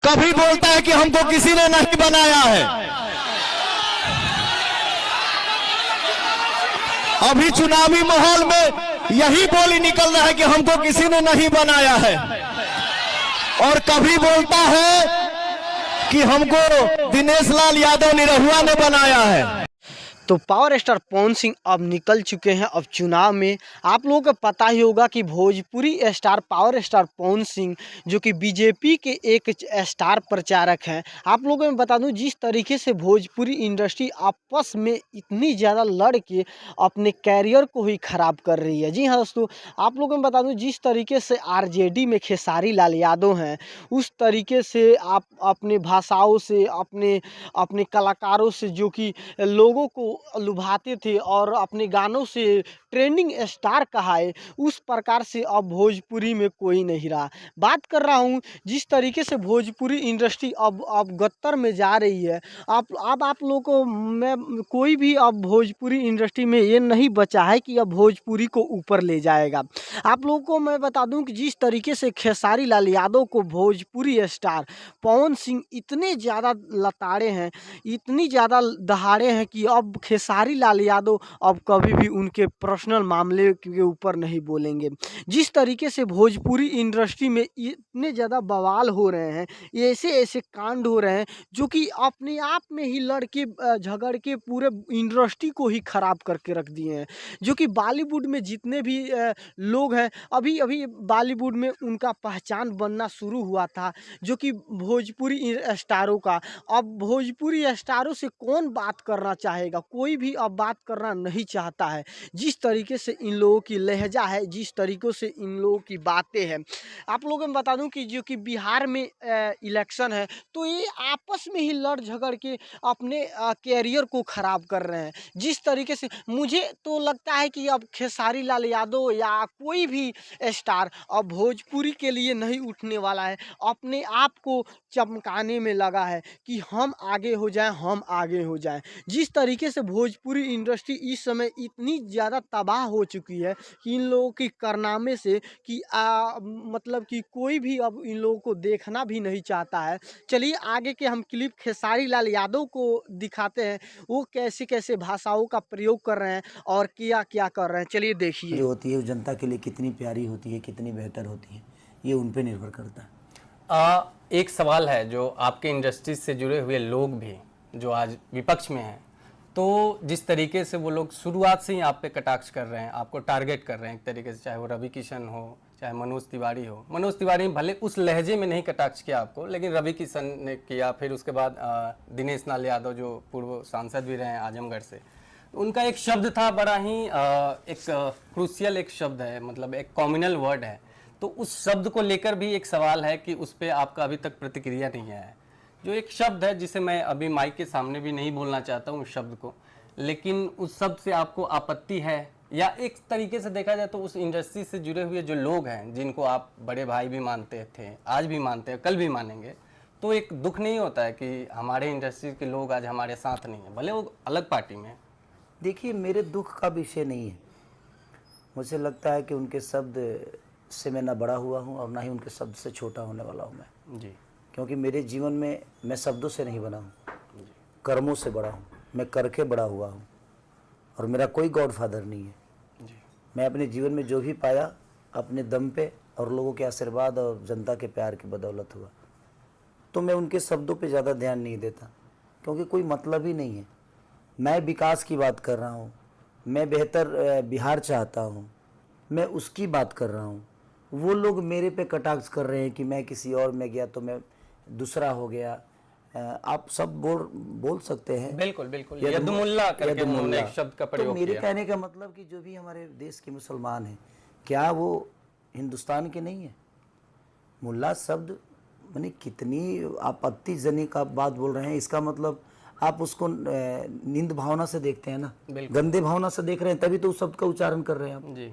कभी बोलता है कि हमको किसी ने नहीं बनाया है। अभी चुनावी माहौल में यही बोली निकल रहा है कि हमको किसी ने नहीं बनाया है। और कभी बोलता है कि हमको दिनेश लाल यादव निरहुआ ने बनाया है। तो पावर स्टार पवन सिंह अब निकल चुके हैं अब चुनाव में। आप लोगों को पता ही होगा कि Bhojpuri star power star Pawan Singh जो कि बीजेपी के एक स्टार प्रचारक हैं। आप लोगों को मैं बता दूं, जिस तरीके से भोजपुरी इंडस्ट्री आपस में इतनी ज़्यादा लड़ के अपने कैरियर को ही ख़राब कर रही है। जी हाँ दोस्तों, आप लोगों को मैं बता दूं, जिस तरीके से आरजेडी में खेसारी लाल यादव हैं, उस तरीके से आप अपने भाषाओं से अपने कलाकारों से जो कि लोगों को लुभाते थे और अपने गानों से ट्रेंडिंग स्टार कहाए, उस प्रकार से अब भोजपुरी में कोई नहीं रहा। बात कर रहा हूँ जिस तरीके से भोजपुरी इंडस्ट्री अब गत्तर में जा रही है। आप लोगों को मैं कोई भी अब भोजपुरी इंडस्ट्री में ये नहीं बचा है कि अब भोजपुरी को ऊपर ले जाएगा। आप लोगों को मैं बता दूं कि जिस तरीके से खेसारी लाल यादव को भोजपुरी स्टार पवन सिंह इतने ज़्यादा लताड़े हैं, इतनी ज़्यादा दहाड़े हैं कि अब खेसारी लाल यादव अब कभी भी उनके पर्सनल मामले के ऊपर नहीं बोलेंगे। जिस तरीके से भोजपुरी इंडस्ट्री में इतने ज़्यादा बवाल हो रहे हैं, ऐसे ऐसे कांड हो रहे हैं जो कि अपने आप में ही लड़के झगड़ के पूरे इंडस्ट्री को ही ख़राब करके रख दिए हैं। जो कि बॉलीवुड में जितने भी लोग हैं, अभी अभी बॉलीवुड में उनका पहचान बनना शुरू हुआ था, जो कि भोजपुरी स्टारों का। अब भोजपुरी स्टारों से कौन बात करना चाहेगा? कोई भी अब बात करना नहीं चाहता है। जिस तरीके से इन लोगों की लहजा है, जिस तरीक़ों से इन लोगों की बातें हैं। आप लोगों को बता दूं कि जो कि बिहार में इलेक्शन है, तो ये आपस में ही लड़ झगड़ के अपने कैरियर को ख़राब कर रहे हैं। जिस तरीके से मुझे तो लगता है कि अब खेसारी लाल यादव या कोई भी स्टार अब भोजपुरी के लिए नहीं उठने वाला है। अपने आप को चमकाने में लगा है कि हम आगे हो जाएं, हम आगे हो जाएं। जिस तरीके से भोजपुरी इंडस्ट्री इस समय इतनी ज़्यादा तबाह हो चुकी है कि इन लोगों की कारनामे से कि मतलब कि कोई भी अब इन लोगों को देखना भी नहीं चाहता है। चलिए आगे के हम क्लिप खेसारी लाल यादव को दिखाते हैं, वो कैसे कैसे भाषाओं का प्रयोग कर रहे हैं और क्या क्या कर रहे हैं। चलिए देखिए। जो होती है वो जनता के लिए कितनी प्यारी होती है, कितनी बेहतर होती है, ये उन पे निर्भर करता है। एक सवाल है, जो आपके इंडस्ट्री से जुड़े हुए लोग भी जो आज विपक्ष में हैं, तो जिस तरीके से वो लोग शुरुआत से ही आप पे कटाक्ष कर रहे हैं, आपको टारगेट कर रहे हैं एक तरीके से, चाहे वो रवि किशन हो, चाहे मनोज तिवारी हो। मनोज तिवारी भले उस लहजे में नहीं कटाक्ष किया आपको, लेकिन रवि किशन ने किया। फिर उसके बाद दिनेश लाल यादव जो पूर्व सांसद भी रहे हैं आजमगढ़ से, उनका एक शब्द था बड़ा ही एक क्रूशियल एक शब्द है, मतलब एक कॉम्युनल वर्ड है। तो उस शब्द को लेकर भी एक सवाल है कि उस पर आपका अभी तक प्रतिक्रिया नहीं है। जो एक शब्द है जिसे मैं अभी माइक के सामने भी नहीं बोलना चाहता हूँ उस शब्द को, लेकिन उस शब्द से आपको आपत्ति है, या एक तरीके से देखा जाए तो उस इंडस्ट्री से जुड़े हुए जो लोग हैं, जिनको आप बड़े भाई भी मानते थे, आज भी मानते हैं, कल भी मानेंगे, तो एक दुख नहीं होता है कि हमारे इंडस्ट्री के लोग आज हमारे साथ नहीं है, भले वो अलग पार्टी में? देखिए, मेरे दुख का विषय नहीं है। मुझे लगता है कि उनके शब्द से मैं ना बड़ा हुआ हूँ और ना ही उनके शब्द से छोटा होने वाला हूँ मैं जी। क्योंकि मेरे जीवन में मैं शब्दों से नहीं बना हूँ, कर्मों से बड़ा हूँ। मैं करके बड़ा हुआ हूँ और मेरा कोई गॉडफादर नहीं है जी। मैं अपने जीवन में जो भी पाया अपने दम पे और लोगों के आशीर्वाद और जनता के प्यार की बदौलत हुआ। तो मैं उनके शब्दों पे ज़्यादा ध्यान नहीं देता क्योंकि कोई मतलब ही नहीं है। मैं विकास की बात कर रहा हूँ, मैं बेहतर बिहार चाहता हूँ, मैं उसकी बात कर रहा हूँ। वो लोग मेरे पे कटाक्ष कर रहे हैं कि मैं किसी और में गया तो मैं दूसरा हो गया। आप सब बोल सकते हैं। बिल्कुल बिल्कुल, यदुमुल्ला करके उन्होंने एक शब्द का प्रयोग तो मेरे किया। कहने का मतलब कि जो भी हमारे देश के मुसलमान हैं, क्या वो हिंदुस्तान के नहीं है? मुल्ला शब्द माने कितनी आपत्तिजनक आप बात बोल रहे हैं। इसका मतलब आप उसको निंद भावना से देखते हैं ना, गंदे भावना से देख रहे हैं, तभी तो उस शब्द का उच्चारण कर रहे हैं आप जी।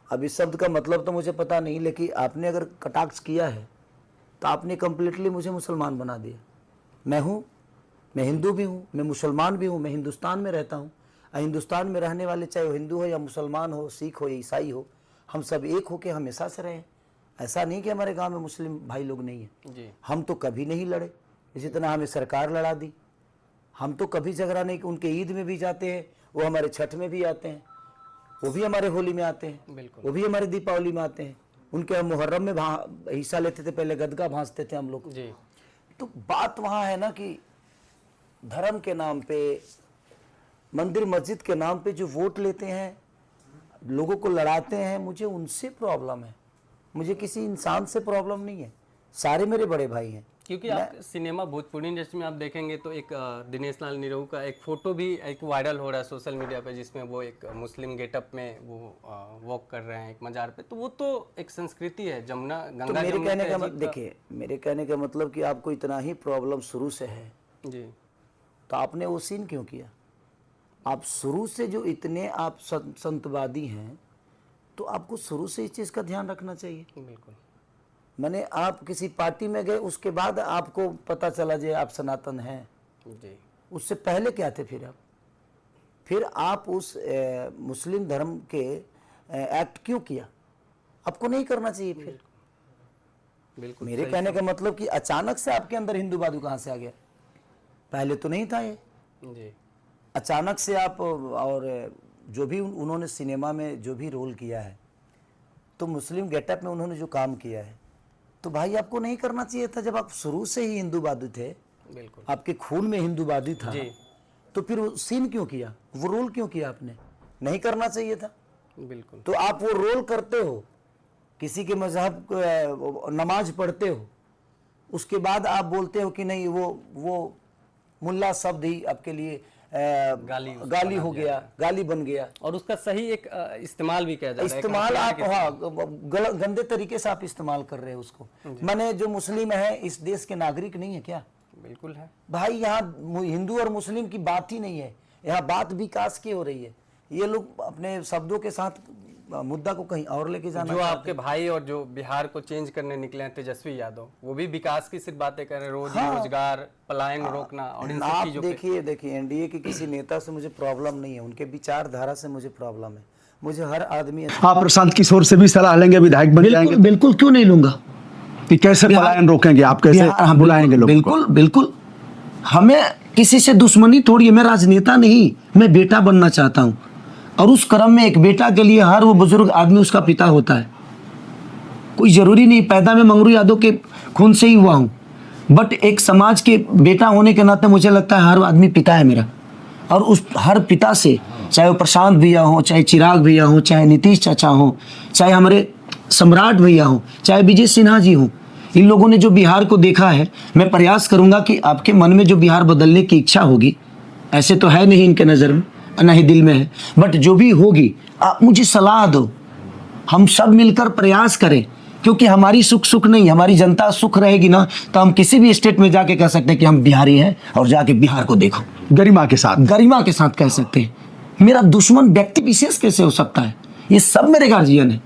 अब इस शब्द का मतलब तो मुझे पता नहीं, लेकिन आपने अगर कटाक्ष किया है तो आपने कम्प्लीटली मुझे मुसलमान बना दिया। मैं हिंदू भी हूँ, मैं मुसलमान भी हूँ, मैं हिंदुस्तान में रहता हूँ। हिंदुस्तान में रहने वाले चाहे वो हिंदू हो या मुसलमान हो, सिख हो या ईसाई हो, हम सब एक होके हमेशा से रहे। ऐसा नहीं कि हमारे गांव में मुस्लिम भाई लोग नहीं है। जी हम तो कभी नहीं लड़े, इसी तरह हमें सरकार लड़ा दी। हम तो कभी झगड़ा नहीं, उनके ईद में भी जाते हैं, वो हमारे छठ में भी आते हैं, वो भी हमारे होली में आते हैं, बिल्कुल। वो भी हमारे दीपावली में आते हैं। उनके हम मुहर्रम में हिस्सा लेते थे, पहले गदगा भांजते थे हम लोग। जी तो बात वहाँ है ना कि धर्म के नाम पे, मंदिर मस्जिद के नाम पे जो वोट लेते हैं, लोगों को लड़ाते हैं, मुझे उनसे प्रॉब्लम है, मुझे किसी इंसान से प्रॉब्लम नहीं है। सारे मेरे बड़े भाई हैं। क्योंकि आप सिनेमा भोजपुरी इंडस्ट्री में आप देखेंगे तो एक दिनेश लाल निरहू का एक फोटो भी एक वायरल हो रहा है सोशल मीडिया पे, जिसमें वो एक मुस्लिम गेटअप में वो वॉक कर रहे हैं एक मजार पे। तो वो तो एक संस्कृति है, जमुना गंगा तो मेरे जमुना कहने का तहजीब देखिए, मेरे कहने का मतलब कि आपको इतना ही प्रॉब्लम शुरू से है, जी तो आपने वो सीन क्यों किया? आप शुरू से जो इतने आप संतवादी हैं, तो आपको शुरू से इस चीज़ का ध्यान रखना चाहिए। बिल्कुल। माने आप किसी पार्टी में गए, उसके बाद आपको पता चला जे आप सनातन हैं, जी उससे पहले क्या थे? फिर आप उस मुस्लिम धर्म के एक्ट क्यों किया? आपको नहीं करना चाहिए। फिर बिल्कुल मेरे कहने का मतलब कि अचानक से आपके अंदर हिंदूवादी कहाँ से आ गया? पहले तो नहीं था ये। जी अचानक से आप, और जो भी उन्होंने सिनेमा में जो भी रोल किया है, तो मुस्लिम गेटअप में उन्होंने जो काम किया है, तो भाई आपको नहीं करना चाहिए था। जब आप शुरू से ही हिंदूवादी थे, बिल्कुल। आपके खून में हिंदूवादी था, जी तो फिर वो सीन क्यों किया, वो रोल क्यों किया? आपने नहीं करना चाहिए था। बिल्कुल। तो आप वो रोल करते हो, किसी के मजहब नमाज पढ़ते हो, उसके बाद आप बोलते हो कि नहीं वो मुल्ला शब्द ही आपके लिए गाली हो गया, गाली बन गया। और उसका सही एक इस्तेमाल भी किया जा रहा है। इस्तेमाल आप, हाँ, गंदे तरीके से आप इस्तेमाल कर रहे हो उसको। माने जो मुस्लिम है इस देश के नागरिक नहीं है क्या? बिल्कुल है भाई यहाँ हिंदू और मुस्लिम की बात ही नहीं है, यहाँ बात विकास की हो रही है। ये लोग अपने शब्दों के साथ मुद्दा को कहीं और लेके जाना। जो आपके भाई और जो बिहार को चेंज करने निकले हैं तेजस्वी यादव, वो भी विकास की सिर्फ बातें कर रहे हैं, रोजगार, पलायन रोकना और इन सब आप चीजों पे। देखिए एनडीए के किसी नेता से मुझे प्रॉब्लम नहीं है, उनके विचारधारा से मुझे प्रॉब्लम है। मुझे हर आदमी आप प्रशांत किशोर से भी सलाह लेंगे, विधायक बन जाएंगे, बिल्कुल क्यों नहीं लूंगा। कि कैसे पलायन रोकेंगे आप, कैसे बुलाएंगे लोग? बिल्कुल बिल्कुल, हमें किसी से दुश्मनी थोड़ी है। मैं राजनेता नहीं, मैं बेटा बनना चाहता हूँ, और उस क्रम में एक बेटा के लिए हर वो बुजुर्ग आदमी उसका पिता होता है। कोई जरूरी नहीं पैदा मैं मंगरू यादव के खून से ही हुआ हूँ, बट एक समाज के बेटा होने के नाते मुझे लगता है हर आदमी पिता है मेरा। और उस हर पिता से, चाहे वो प्रशांत भैया हो, चाहे चिराग भैया हो, चाहे नीतीश चाचा हो, चाहे हमारे सम्राट भैया हो, चाहे विजय सिन्हा जी हो, इन लोगों ने जो बिहार को देखा है, मैं प्रयास करूंगा कि आपके मन में जो बिहार बदलने की इच्छा होगी, ऐसे तो है नहीं इनके नज़र में, न ही दिल में है, बट जो भी होगी आप मुझे सलाह दो, हम सब मिलकर प्रयास करें। क्योंकि हमारी सुख नहीं, हमारी जनता सुख रहेगी ना, तो हम किसी भी स्टेट में जाके कह सकते हैं कि हम बिहारी हैं, और जाके बिहार को देखो गरिमा के साथ कह सकते हैं। मेरा दुश्मन व्यक्ति विशेष कैसे हो सकता है? ये सब मेरे गार्जियन है।